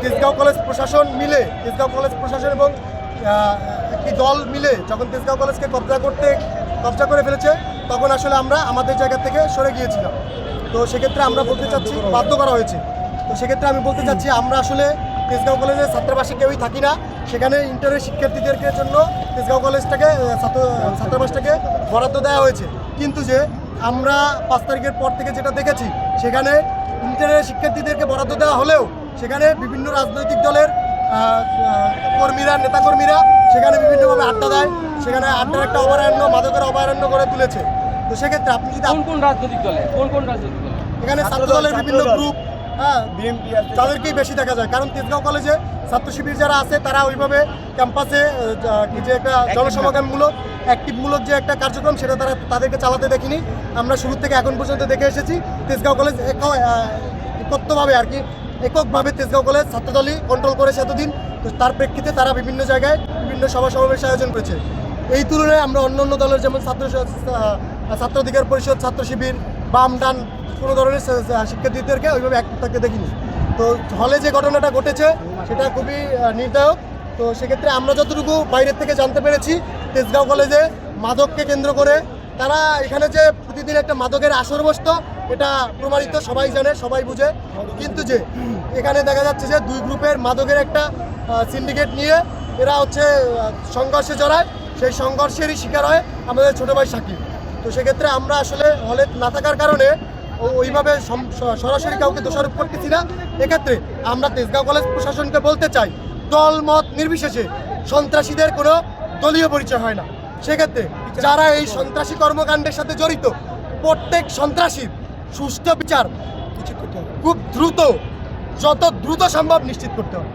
Tejgaon college প্রশাসন মিলে, Tejgaon college প্রশাসন এবং একটি দল মিলে যখন তেজগাঁও কলেজকে কবজা করে ফেলেছে, তখন আসলে আমরা আমাদের জায়গা থেকে সরে গিয়েছিলাম। তো সেক্ষেত্রে আমরা বলতে চাচ্ছি, বাধ্য করা হয়েছে। তো সেক্ষেত্রে আমি বলতে চাচ্ছি, আমরা আসলে তেজগাঁও কলেজের ছাত্রাবাসে কেউই থাকি না। সেখানে ইন্টারের শিক্ষার্থীদেরকে জন্য তেজগাঁও কলেজটাকে ছাত্রাবাসটাকে বরাদ্দ দেওয়া হয়েছে। কিন্তু যে আমরা 5 তারিখের পর থেকে যেটা দেখেছি, সেখানে ইন্টারের শিক্ষার্থীদেরকে বরাদ্দ দেওয়া হলেও সেখানে বিভিন্ন রাজনৈতিক দলের নেতাকর্মীরা সেখানে বিভিন্নভাবে আড্ডা দেয়। সেখানে আড্ডার একটা অভয়ারণ্য, মাদকের অভয়ারণ্য করে তুলেছে। তো সেক্ষেত্রে আপনি যদি কোন রাজনৈতিক দলে এখানে ছাত্র দলের বিভিন্ন গ্রুপ, তাদেরকেই বেশি দেখা যায়। কারণ তেজগাঁও কলেজে ছাত্র শিবির যারা আছে তারা ওইভাবে ক্যাম্পাসে যে একটা জনসমাগমমূলক অ্যাক্টিভমূলক যে একটা কার্যক্রম, সেটা তাদেরকে চালাতে দেখিনি। আমরা শুরু থেকে এখন পর্যন্ত দেখে এসেছি তেজগাঁও কলেজ এককভাবে তেজগাঁও কলেজ ছাত্রদলই কন্ট্রোল করেছে এতদিন। তো তার প্রেক্ষিতে তারা বিভিন্ন জায়গায় বিভিন্ন সভা সমাবেশ আয়োজন করেছে। এই তুলনায় আমরা অন্য দলের যেমন ছাত্র অধিকার পরিষদ, ছাত্র শিবির, বাম ডান কোনো ধরনের শিক্ষার্থীদেরকে ওইভাবে অ্যাক্টিভ থাকতে দেখিনি। তো হলে যে ঘটনাটা ঘটেছে সেটা খুবই নির্দায়ক। তো সেক্ষেত্রে আমরা যতটুকু বাইরের থেকে জানতে পেরেছি, তেজগাঁও কলেজে মাদককে কেন্দ্র করে তারা এখানে যে প্রতিদিন একটা মাদকের আসর বসত, এটা প্রমাণিত, সবাই জানে, সবাই বুঝে। কিন্তু যে এখানে দেখা যাচ্ছে যে দুই গ্রুপের মাদকের একটা সিন্ডিকেট নিয়ে এরা সংঘর্ষে জড়ায়। সেই সংঘর্ষেরই শিকার হয় আমাদের ছোটো ভাই সাকিব। তো সেক্ষেত্রে আমরা আসলে হলে না থাকার কারণে ওইভাবে সরাসরি কাউকে দোষারোপ করতেছি না। এক্ষেত্রে আমরা তেজগাঁও কলেজ প্রশাসনকে বলতে চাই, দল মত নির্বিশেষে সন্ত্রাসীদের কোনো দলীয় পরিচয় হয় না। সেক্ষেত্রে যারা এই সন্ত্রাসী কর্মকাণ্ডের সাথে জড়িত, প্রত্যেক সন্ত্রাসীর সুষ্ঠু বিচার খুব দ্রুত, যত দ্রুত সম্ভব নিশ্চিত করতে হবে।